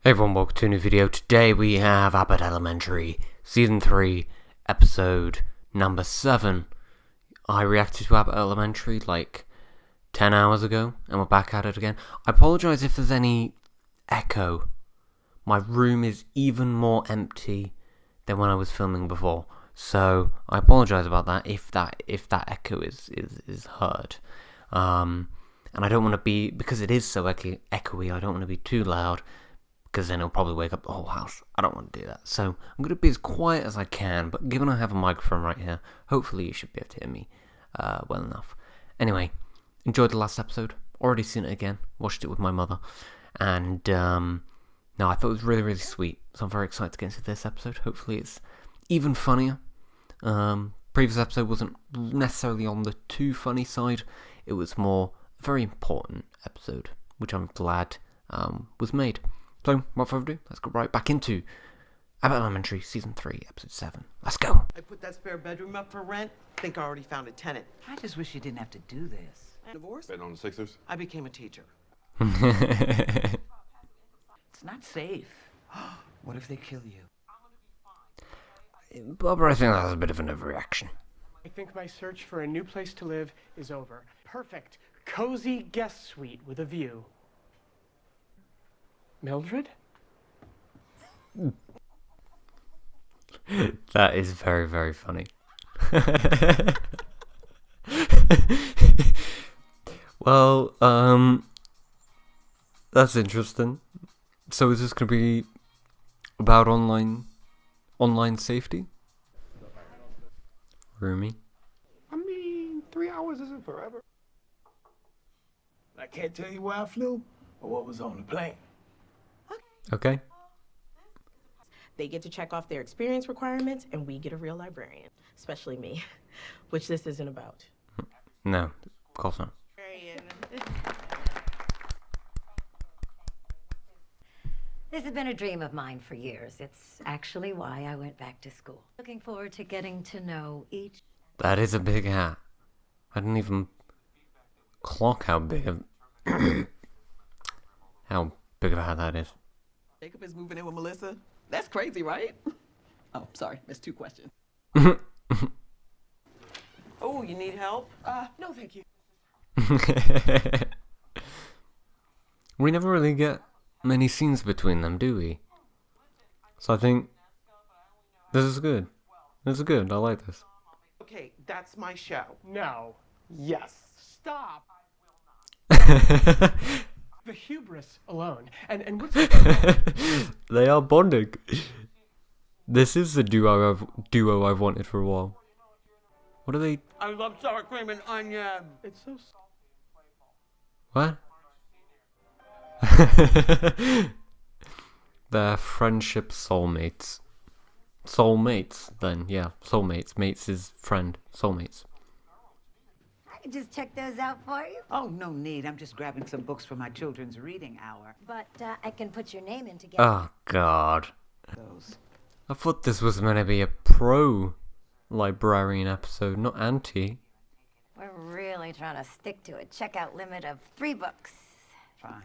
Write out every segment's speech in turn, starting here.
Hey everyone, welcome to a new video. Today we have Abbott Elementary, Season 3, Episode number 7. I reacted to Abbott Elementary like 10 hours ago, and we're back at it again. I apologise if there's any echo. My room is even more empty than when I was filming before, so I apologise about that if that echo is heard. And I don't want to be, because it is so echoey, I don't want to be too loud, because then it'll probably wake up the whole house. I don't want to do that. So I'm going to be as quiet as I can, but given I have a microphone right here, hopefully you should be able to hear me well enough. Anyway, enjoyed the last episode. Already seen it again. Watched it with my mother. And no, I thought it was really, really sweet. So I'm very excited to get into this episode. Hopefully it's even funnier. Previous episode wasn't necessarily on the too funny side. It was more a very important episode, which I'm glad was made. So, without further ado, let's go right back into Abbott Elementary, Season 3, Episode 7. Let's go! I put that spare bedroom up for rent. Think I already found a tenant. I just wish you didn't have to do this. Divorce? Bet on the Sixers? I became a teacher. It's not safe. What if they kill you? Barbara, I think that was a bit of an overreaction. I think my search for a new place to live is over. Perfect, cozy guest suite with a view. Mildred? That is very, very funny. Well, that's interesting. So is this going to be about online safety? Roomy? I mean, 3 hours isn't forever. I can't tell you where I flew or what was on the plane. Okay. They get to check off their experience requirements, and we get a real librarian, especially me, which this isn't about. No, of course not. This has been a dream of mine for years. It's actually why I went back to school. Looking forward to getting to know each... That is a big hat. I didn't even clock how big of a hat that is. Jacob is moving in with Melissa. That's crazy, right? Oh, sorry. That's 2 questions. Oh, you need help? No, thank you. We never really get many scenes between them, do we? So I think this is good. This is good. I like this. Okay, that's my show. No. Yes. Stop. The hubris alone. And what's... They are bonding. This is the duo I've wanted for a while. What are they? I love sour cream and onion. It's so... What? They're friendship soulmates. Soulmates, then, yeah. Soulmates. Mates is friend. Soulmates. I can just check those out for you. Oh, no need. I'm just grabbing some books for my children's reading hour. But I can put your name in to get... Oh, God. Those. I thought this was meant to be a pro Librarian episode, not anti. We're really trying to stick to a checkout limit of 3 books. Fine.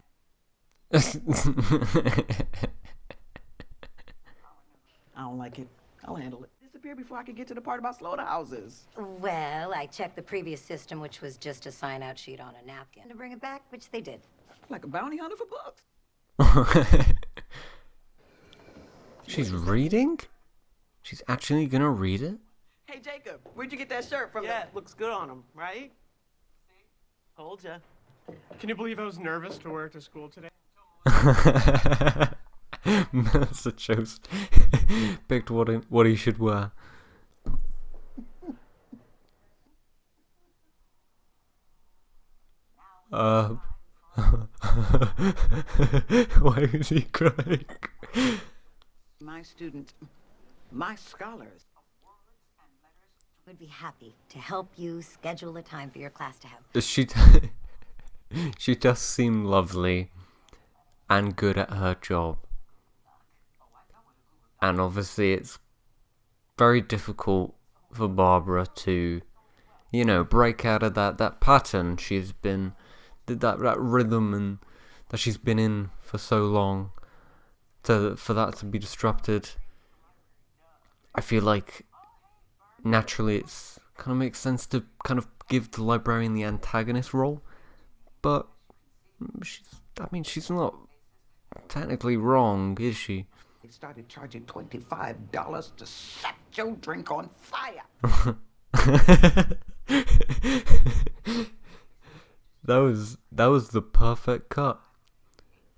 I don't like it. I'll handle it. Disappear before I can get to the part about slaughterhouses. Well, I checked the previous system, which was just a sign-out sheet on a napkin. To bring it back, which they did. Like a bounty hunter for books. She's reading? She's actually gonna read it? Hey, Jacob, where'd you get that shirt from? Yeah, it looks good on him, right? Told ya. Can you believe I was nervous to wear it to school today? Melissa chose picked what he should wear. Why is he crying? My students, my scholars. Would be happy to help you schedule a time for your class to have. She does seem lovely and good at her job. And obviously it's very difficult for Barbara to, you know, break out of that pattern she's been, that rhythm and that she's been in for so long. for that to be disrupted, I feel like naturally it's kind of makes sense to kind of give the librarian the antagonist role, but she's not technically wrong, is she? They started charging $25 to set your drink on fire. That was the perfect cut.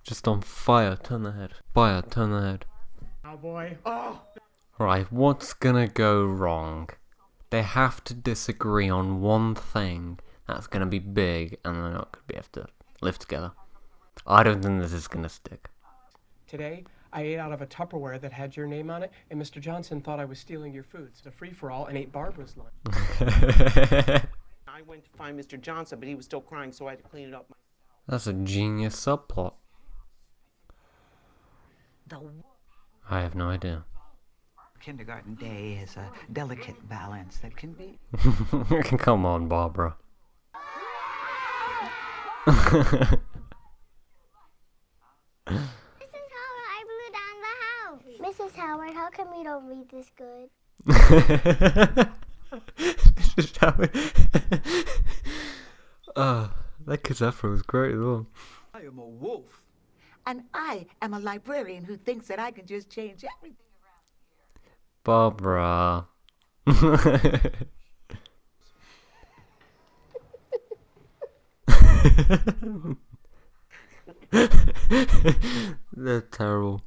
Just on fire, turn the head. Fire, turn the head. Oh boy. Oh! Right, what's gonna go wrong? They have to disagree on one thing that's gonna be big, and they're not gonna be able to live together. I don't think this is gonna stick. Today, I ate out of a Tupperware that had your name on it, and Mr. Johnson thought I was stealing your food. It's a free-for-all and ate Barbara's lunch. I went to find Mr. Johnson, but he was still crying, so I had to clean it up myself. That's a genius subplot. I have no idea. Kindergarten day is a delicate balance that can be... Come on, Barbara. Mrs. Howard, I blew down the house. Mrs. Howard, how come you don't read this good? Mrs. Howard. That kid's afro was great as well. I am a wolf. And I am a librarian who thinks that I can just change everything around. Barbara. They're terrible.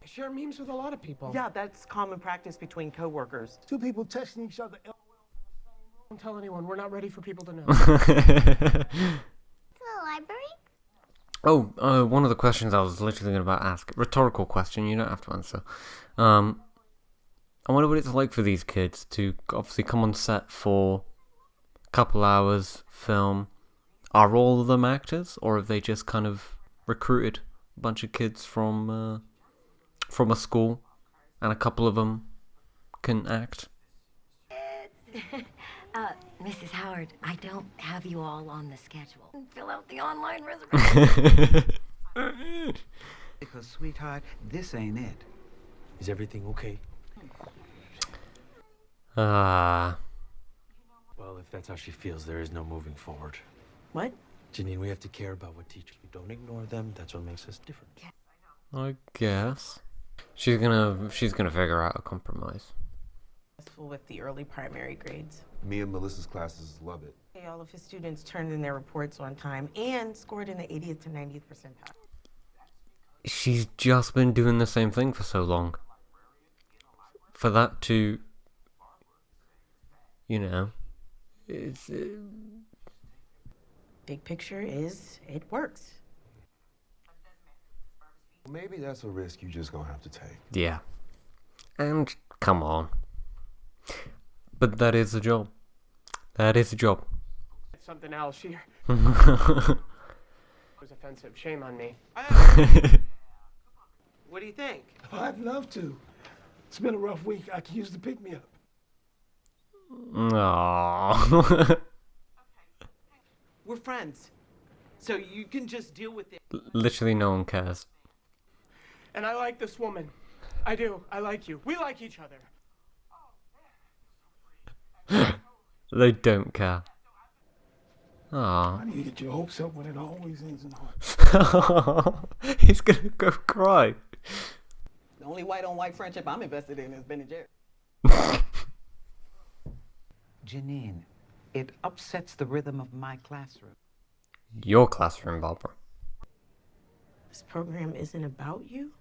I share memes with a lot of people. Yeah, that's common practice between coworkers. Two people texting each other. Don't tell anyone. We're not ready for people to know. To the library? Oh, one of the questions I was literally going to ask. Rhetorical question, you don't have to answer. I wonder what it's like for these kids to obviously come on set for a couple hours, film. Are all of them actors, or have they just kind of recruited a bunch of kids from a school, and a couple of them can act? Mrs. Howard, I don't have you all on the schedule. Fill out the online reservation. Because, sweetheart, this ain't it. Is everything okay? Ah. Well, if that's how she feels, there is no moving forward. What? Janine, we have to care about what teachers. We don't ignore them. That's what makes us different. I guess she's gonna figure out a compromise. With the early primary grades. Me and Melissa's classes love it. All of his students turned in their reports on time and scored in the 80th to 90th percentile. She's just been doing the same thing for so long. For that to, it's... Big picture is, it works. Maybe that's a risk you just gonna have to take. Yeah. And, come on. But that is the job. That is the job. It's something else. She was offensive. Shame on me. What do you think? I'd love to. It's been a rough week. I can use the pick-me-up. Aww. We're friends, so you can just deal with it. Literally no one cares. And I like this woman. I do. I like you. We like each other. They don't care. Why do you get your hopes up when it always ends in heart? He's gonna go cry. The only white-on-white friendship I'm invested in is Ben and Jerry. Janine, it upsets the rhythm of my classroom. Your classroom, Barbara. This program isn't about you?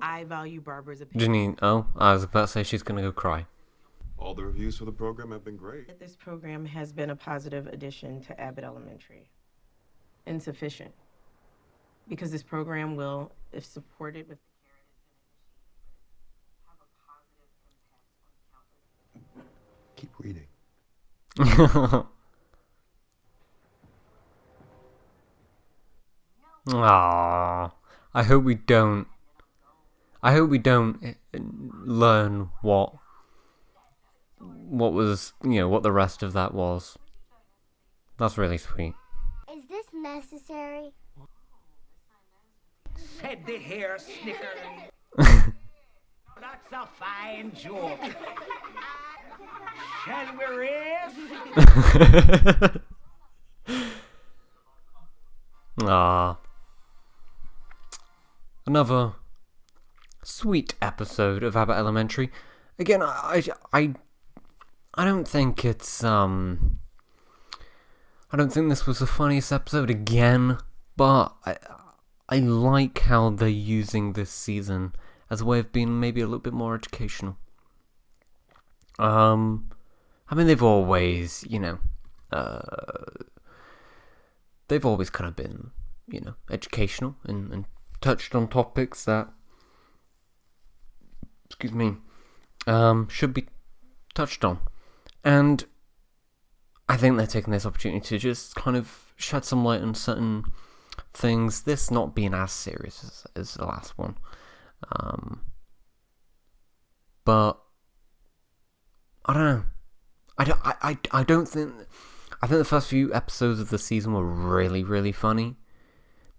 I value Barbara's opinion. Janine, I was about to say she's gonna go cry. All the reviews for the program have been great. This program has been a positive addition to Abbott Elementary. Insufficient. Because this program will, if supported with the care it has been initiated, have a positive impact on countless. Keep reading. Aww. I hope we don't learn what was, what the rest of that was. That's really sweet. unnecessary. Said the hair snickering. That's a fine joke. Shall we race? Ah. Another sweet episode of Abbott Elementary. Again, I don't think it's I don't think this was the funniest episode again, but I like how they're using this season as a way of being maybe a little bit more educational. I mean, they've always, they've always kind of been, educational and touched on topics that, should be touched on. And I think they're taking this opportunity to just kind of shed some light on certain things, this not being as serious as the last one. But I don't know. I don't think. I think the first few episodes of the season were really, really funny.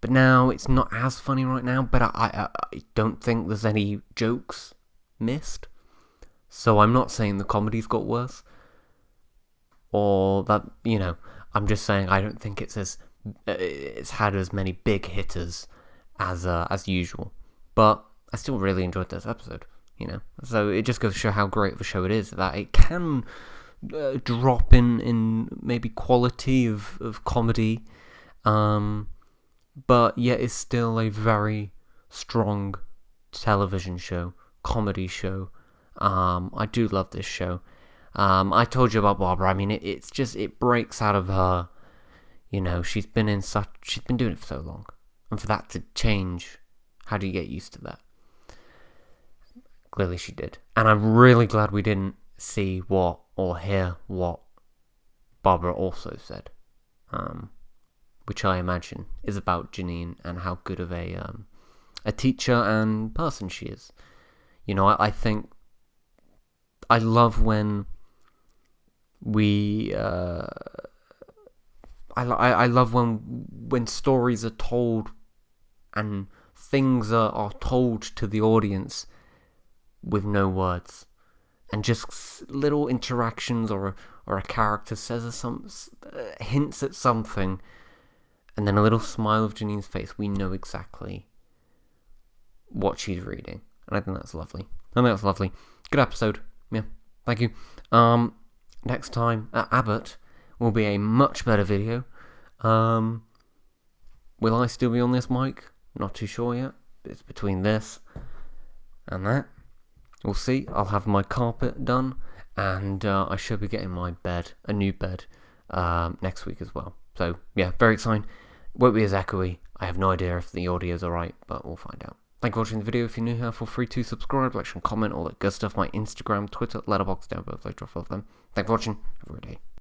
But now it's not as funny right now. But I don't think there's any jokes missed. So I'm not saying the comedy's got worse. Or that, I'm just saying I don't think it's had as many big hitters as usual. But I still really enjoyed this episode, So it just goes to show how great of a show it is, that it can drop in maybe quality of comedy, but yet it's still a very strong television show, comedy show. I do love this show. I told you about Barbara. I mean, it breaks out of her. She's been doing it for so long, and for that to change, how do you get used to that? Clearly, she did, and I'm really glad we didn't see or hear what Barbara also said, which I imagine is about Janine and how good of a teacher and person she is. I think I love when we I love when stories are told and things are told to the audience with no words, and just little interactions or a character says hints at something, and then a little smile of Janine's face. We know exactly what she's reading, and I think that's lovely. Good episode. Yeah, thank you. Next time at Abbott will be a much better video. Will I still be on this mic? Not too sure yet. It's between this and that. We'll see. I'll have my carpet done, and I should be getting my bed, a new bed, next week as well. So yeah, very exciting. Won't be as echoey. I have no idea if the audio's alright, but we'll find out. Thank you for watching the video. If you're new here, feel free to subscribe, like, and comment, all that good stuff. My Instagram, Twitter, Letterboxd down below. I drop all of them. Thanks for watching. Have a great day.